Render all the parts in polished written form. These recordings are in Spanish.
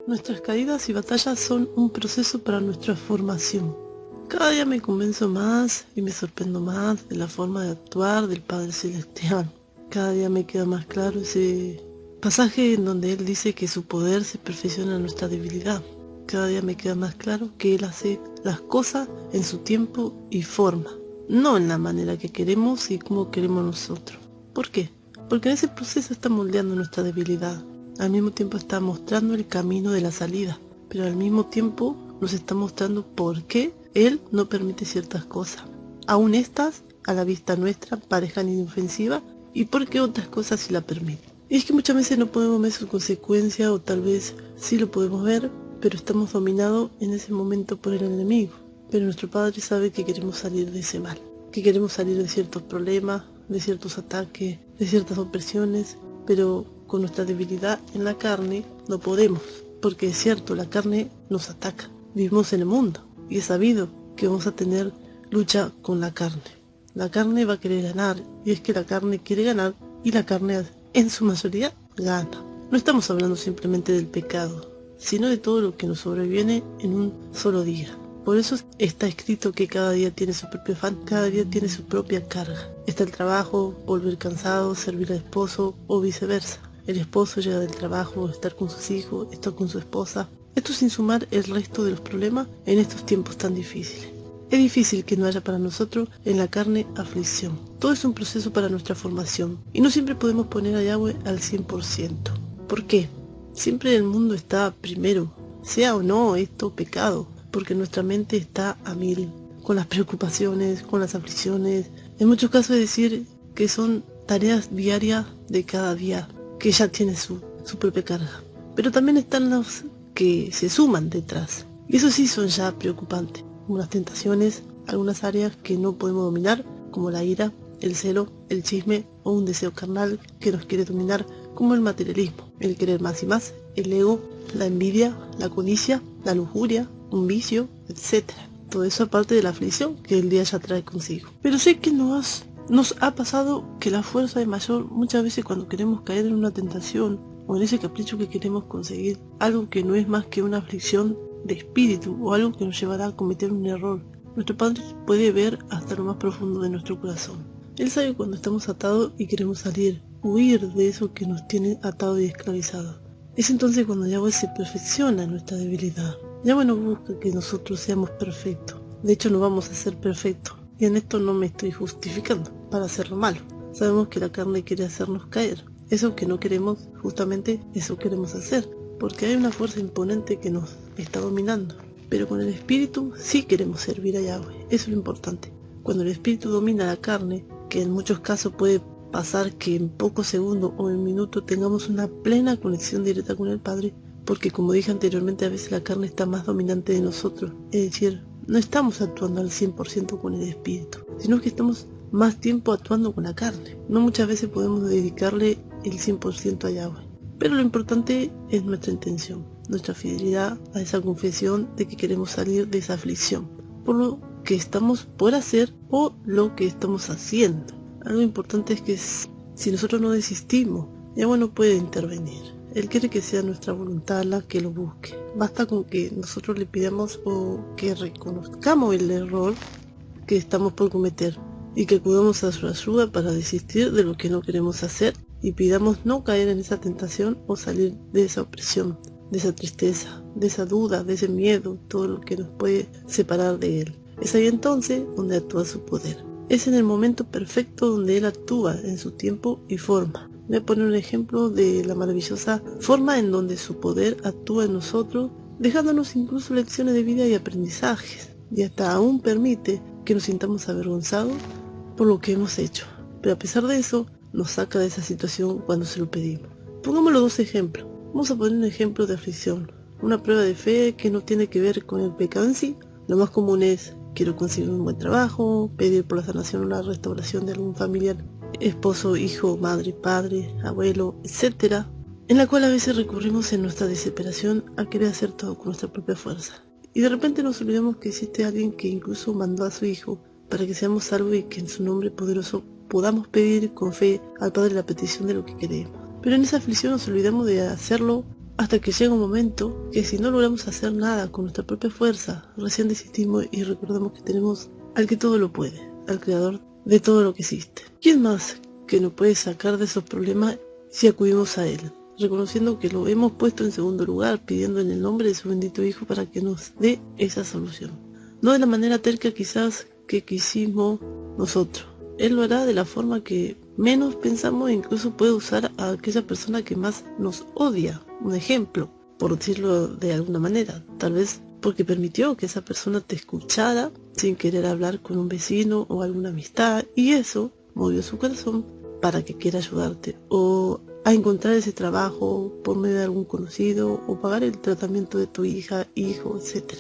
Nuestras caídas y batallas son un proceso para nuestra formación. Cada día me convenzo más y me sorprendo más de la forma de actuar del Padre Celestial. Cada día me queda más claro ese pasaje en donde Él dice que su poder se perfecciona en nuestra debilidad. Cada día me queda más claro que Él hace las cosas en su tiempo y forma, no en la manera que queremos y como queremos nosotros. ¿Por qué? Porque en ese proceso está moldeando nuestra debilidad. Al mismo tiempo está mostrando el camino de la salida, pero al mismo tiempo nos está mostrando por qué Él no permite ciertas cosas. Aún estas, a la vista nuestra, parezcan inofensivas y por qué otras cosas sí la permite. Y es que muchas veces no podemos ver sus consecuencias o tal vez sí lo podemos ver, pero estamos dominados en ese momento por el enemigo. Pero nuestro Padre sabe que queremos salir de ese mal, que queremos salir de ciertos problemas, de ciertos ataques, de ciertas opresiones, pero con nuestra debilidad en la carne no podemos, porque es cierto, la carne nos ataca. Vivimos en el mundo y es sabido que vamos a tener lucha con la carne. La carne va a querer ganar y es que la carne quiere ganar y la carne en su mayoría gana. No estamos hablando simplemente del pecado, sino de todo lo que nos sobreviene en un solo día. Por eso está escrito que cada día tiene su propio afán, cada día tiene su propia carga. Está el trabajo, volver cansado, servir al esposo o viceversa. El esposo llega del trabajo, estar con sus hijos, estar con su esposa. Esto sin sumar el resto de los problemas en estos tiempos tan difíciles. Es difícil que no haya para nosotros en la carne aflicción. Todo es un proceso para nuestra formación y no siempre podemos poner a Yahweh al 100%. ¿Por qué? Siempre el mundo está primero, sea o no esto pecado, porque nuestra mente está a mil, con las preocupaciones, con las aflicciones. En muchos casos es decir que son tareas diarias de cada día, que ya tiene su propia carga. Pero también están los que se suman detrás. Y eso sí son ya preocupantes, como las tentaciones, algunas áreas que no podemos dominar, como la ira, el celo, el chisme o un deseo carnal que nos quiere dominar, como el materialismo, el querer más y más, el ego, la envidia, la codicia, la lujuria, un vicio, etc. Todo eso aparte de la aflicción que el día ya trae consigo. Pero sé que nos ha pasado que la fuerza es mayor muchas veces cuando queremos caer en una tentación o en ese capricho que queremos conseguir, algo que no es más que una aflicción de espíritu o algo que nos llevará a cometer un error. Nuestro Padre puede ver hasta lo más profundo de nuestro corazón. Él sabe cuando estamos atados y queremos salir, huir de eso que nos tiene atados y esclavizados. Es entonces cuando Yahweh se perfecciona en nuestra debilidad. Yahweh no busca que nosotros seamos perfectos. De hecho, no vamos a ser perfectos. Y en esto no me estoy justificando para hacer lo malo. Sabemos que la carne quiere hacernos caer. Eso que no queremos, justamente eso queremos hacer. Porque hay una fuerza imponente que nos está dominando. Pero con el espíritu sí queremos servir a Yahweh. Eso es lo importante. Cuando el espíritu domina la carne, que en muchos casos puede pasar que en pocos segundos o en minutos tengamos una plena conexión directa con el Padre, porque como dije anteriormente, a veces la carne está más dominante de nosotros, es decir, no estamos actuando al 100% con el espíritu, sino que estamos más tiempo actuando con la carne. No muchas veces podemos dedicarle el 100% a Yahweh, pero lo importante es nuestra intención, nuestra fidelidad a esa confesión de que queremos salir de esa aflicción, por lo que estamos por hacer o lo que estamos haciendo. Algo importante es que si nosotros no desistimos, Yahweh no puede intervenir. Él quiere que sea nuestra voluntad la que lo busque. Basta con que nosotros le pidamos o que reconozcamos el error que estamos por cometer y que acudamos a su ayuda para desistir de lo que no queremos hacer y pidamos no caer en esa tentación o salir de esa opresión, de esa tristeza, de esa duda, de ese miedo, todo lo que nos puede separar de Él. Es ahí entonces donde actúa su poder. Es en el momento perfecto donde Él actúa en su tiempo y forma. Voy a poner un ejemplo de la maravillosa forma en donde su poder actúa en nosotros, dejándonos incluso lecciones de vida y aprendizajes, y hasta aún permite que nos sintamos avergonzados por lo que hemos hecho. Pero a pesar de eso, nos saca de esa situación cuando se lo pedimos. Pongamos los dos ejemplos. Vamos a poner un ejemplo de aflicción, una prueba de fe que no tiene que ver con el pecado en sí. Lo más común es: quiero conseguir un buen trabajo, pedir por la sanación o la restauración de algún familiar, esposo, hijo, madre, padre, abuelo, etc. En la cual a veces recurrimos en nuestra desesperación a querer hacer todo con nuestra propia fuerza. Y de repente nos olvidamos que existe alguien que incluso mandó a su hijo para que seamos salvos y que en su nombre poderoso podamos pedir con fe al Padre la petición de lo que queremos. Pero en esa aflicción nos olvidamos de hacerlo hasta que llega un momento que si no logramos hacer nada con nuestra propia fuerza, recién desistimos y recordamos que tenemos al que todo lo puede, al creador de todo lo que existe. ¿Quién más que nos puede sacar de esos problemas si acudimos a él? Reconociendo que lo hemos puesto en segundo lugar, pidiendo en el nombre de su bendito Hijo para que nos dé esa solución. No de la manera terca quizás que quisimos nosotros. Él lo hará de la forma que menos pensamos e incluso puede usar a aquella persona que más nos odia. Un ejemplo, por decirlo de alguna manera. Tal vez porque permitió que esa persona te escuchara sin querer hablar con un vecino o alguna amistad y eso movió su corazón para que quiera ayudarte o a encontrar ese trabajo por medio de algún conocido o pagar el tratamiento de tu hija, hijo, etc.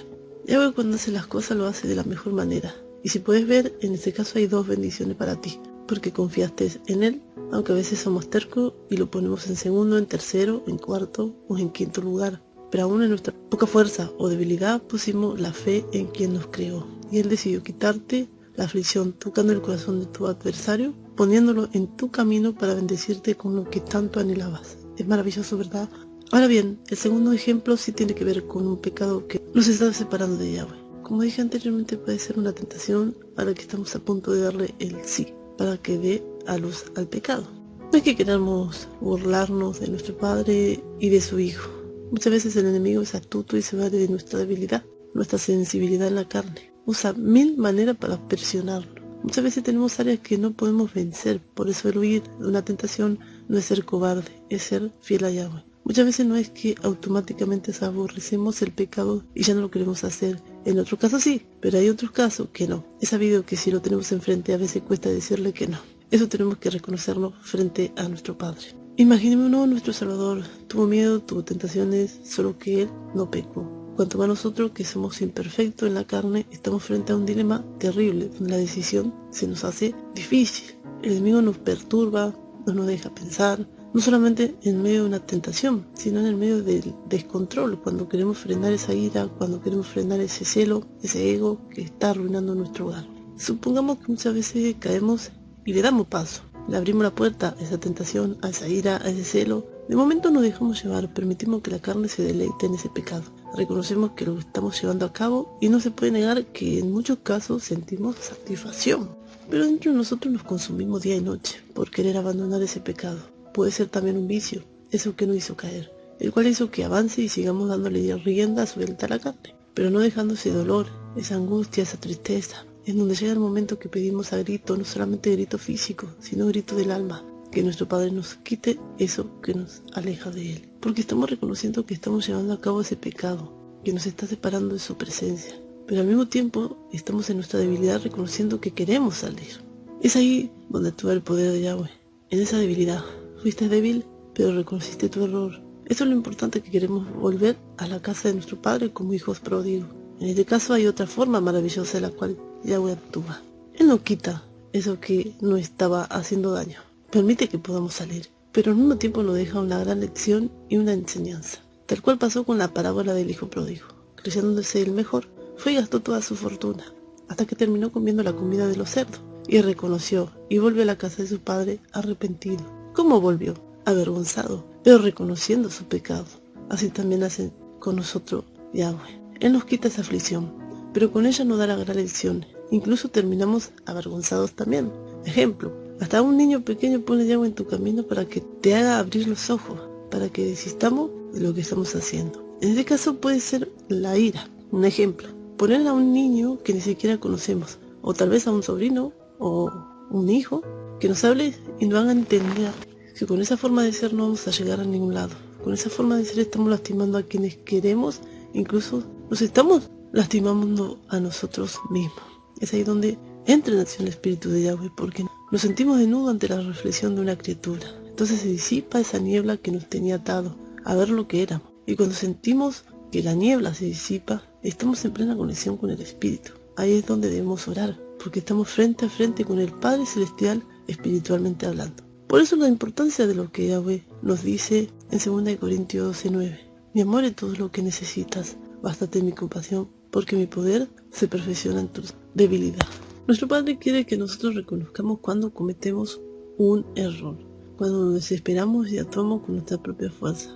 Ya cuando hace las cosas lo hace de la mejor manera. Y si puedes ver, en este caso hay 2 bendiciones para ti, porque confiaste en él, aunque a veces somos tercos y lo ponemos en segundo, en tercero, en cuarto o en quinto lugar. Pero aún en nuestra poca fuerza o debilidad pusimos la fe en quien nos creó. Y él decidió quitarte la aflicción, tocando el corazón de tu adversario, poniéndolo en tu camino para bendecirte con lo que tanto anhelabas. Es maravilloso, ¿verdad? Ahora bien, el segundo ejemplo sí tiene que ver con un pecado que nos está separando de Yahweh. Como dije anteriormente, puede ser una tentación a la que estamos a punto de darle el sí, para que dé a luz al pecado. No es que queramos burlarnos de nuestro Padre y de su Hijo. Muchas veces el enemigo es astuto y se vale de nuestra debilidad, nuestra sensibilidad en la carne. Usa 1000 maneras para presionarlo. Muchas veces tenemos áreas que no podemos vencer, por eso el huir de una tentación no es ser cobarde, es ser fiel a Yahweh. Muchas veces no es que automáticamente aborrecemos el pecado y ya no lo queremos hacer. En otros casos sí, pero hay otros casos que no. Es sabido que si lo tenemos enfrente a veces cuesta decirle que no. Eso tenemos que reconocerlo frente a nuestro Padre. Imaginémonos nuestro Salvador. Tuvo miedo, tuvo tentaciones, solo que Él no pecó. Cuanto más nosotros, que somos imperfectos en la carne, estamos frente a un dilema terrible, donde la decisión se nos hace difícil. El enemigo nos perturba, no nos deja pensar, no solamente en medio de una tentación, sino en el medio del descontrol, cuando queremos frenar esa ira, cuando queremos frenar ese celo, ese ego que está arruinando nuestro hogar. Supongamos que muchas veces caemos y le damos paso, le abrimos la puerta a esa tentación, a esa ira, a ese celo. De momento nos dejamos llevar, permitimos que la carne se deleite en ese pecado. Reconocemos que lo estamos llevando a cabo y no se puede negar que en muchos casos sentimos satisfacción. Pero dentro de nosotros nos consumimos día y noche por querer abandonar ese pecado. Puede ser también un vicio, eso que nos hizo caer, el cual hizo que avance y sigamos dándole rienda suelta a la carne, pero no dejando ese dolor, esa angustia, esa tristeza, en donde llega el momento que pedimos a grito, no solamente grito físico, sino grito del alma, que nuestro Padre nos quite eso que nos aleja de Él, porque estamos reconociendo que estamos llevando a cabo ese pecado, que nos está separando de su presencia, pero al mismo tiempo estamos en nuestra debilidad reconociendo que queremos salir. Es ahí donde actúa el poder de Yahweh, en esa debilidad. Fuiste débil, pero reconociste tu error. Eso es lo importante, que queremos volver a la casa de nuestro Padre como hijos pródigos. En este caso hay otra forma maravillosa en la cual Yahweh actúa. Él no quita eso que nos estaba haciendo daño. Permite que podamos salir, pero al mismo tiempo nos deja una gran lección y una enseñanza. Tal cual pasó con la parábola del hijo pródigo. Creyéndose el mejor, fue y gastó toda su fortuna, hasta que terminó comiendo la comida de los cerdos. Y reconoció, y volvió a la casa de su padre arrepentido. ¿Cómo volvió? Avergonzado, pero reconociendo su pecado. Así también hace con nosotros Yahweh. Él nos quita esa aflicción, pero con ella nos da la gran lección. Incluso terminamos avergonzados también. Ejemplo, hasta un niño pequeño pone Yahweh en tu camino para que te haga abrir los ojos, para que desistamos de lo que estamos haciendo. En este caso puede ser la ira. Un ejemplo, poner a un niño que ni siquiera conocemos, o tal vez a un sobrino o un hijo, que nos hable y nos haga entender que con esa forma de ser no vamos a llegar a ningún lado. Con esa forma de ser estamos lastimando a quienes queremos, incluso nos estamos lastimando a nosotros mismos. Es ahí donde entra en acción el Espíritu de Yahweh, porque nos sentimos desnudos ante la reflexión de una criatura. Entonces se disipa esa niebla que nos tenía atado a ver lo que éramos. Y cuando sentimos que la niebla se disipa, estamos en plena conexión con el Espíritu. Ahí es donde debemos orar, porque estamos frente a frente con el Padre Celestial espiritualmente hablando. Por eso la importancia de lo que Yahweh nos dice en 2 Corintios 12:9. Mi amor es todo lo que necesitas, bástate en mi compasión, porque mi poder se perfecciona en tu debilidad. Nuestro Padre quiere que nosotros reconozcamos cuando cometemos un error, cuando nos desesperamos y actuamos con nuestra propia fuerza.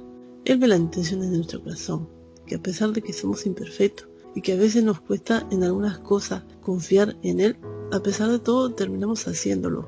Él ve las intenciones de nuestro corazón, que a pesar de que somos imperfectos y que a veces nos cuesta en algunas cosas confiar en Él, a pesar de todo terminamos haciéndolo.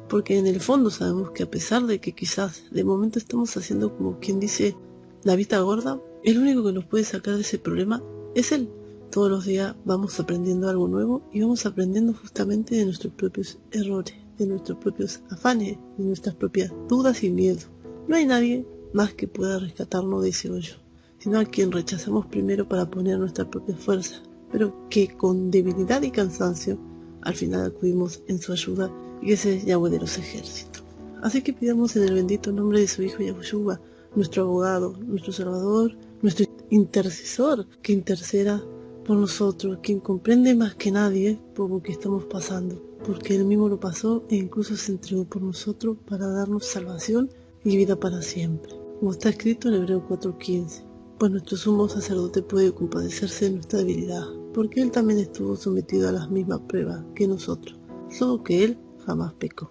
Porque en el fondo sabemos que a pesar de que quizás de momento estamos haciendo como quien dice la vista gorda, el único que nos puede sacar de ese problema es Él. Todos los días vamos aprendiendo algo nuevo y vamos aprendiendo justamente de nuestros propios errores, de nuestros propios afanes, de nuestras propias dudas y miedos. No hay nadie más que pueda rescatarnos de ese hoyo, sino a quien rechazamos primero para poner nuestra propia fuerza, pero que con debilidad y cansancio al final acudimos en su ayuda, y ese es Yahweh de los ejércitos. Así que pidamos en el bendito nombre de su Hijo Yahushua, nuestro abogado, nuestro salvador, nuestro intercesor, que interceda por nosotros, quien comprende más que nadie por lo que estamos pasando, porque Él mismo lo pasó e incluso se entregó por nosotros para darnos salvación y vida para siempre, como está escrito en Hebreo 4:15. Pues nuestro sumo sacerdote puede compadecerse de nuestra debilidad, porque Él también estuvo sometido a las mismas pruebas que nosotros, solo que Él jamás pecó.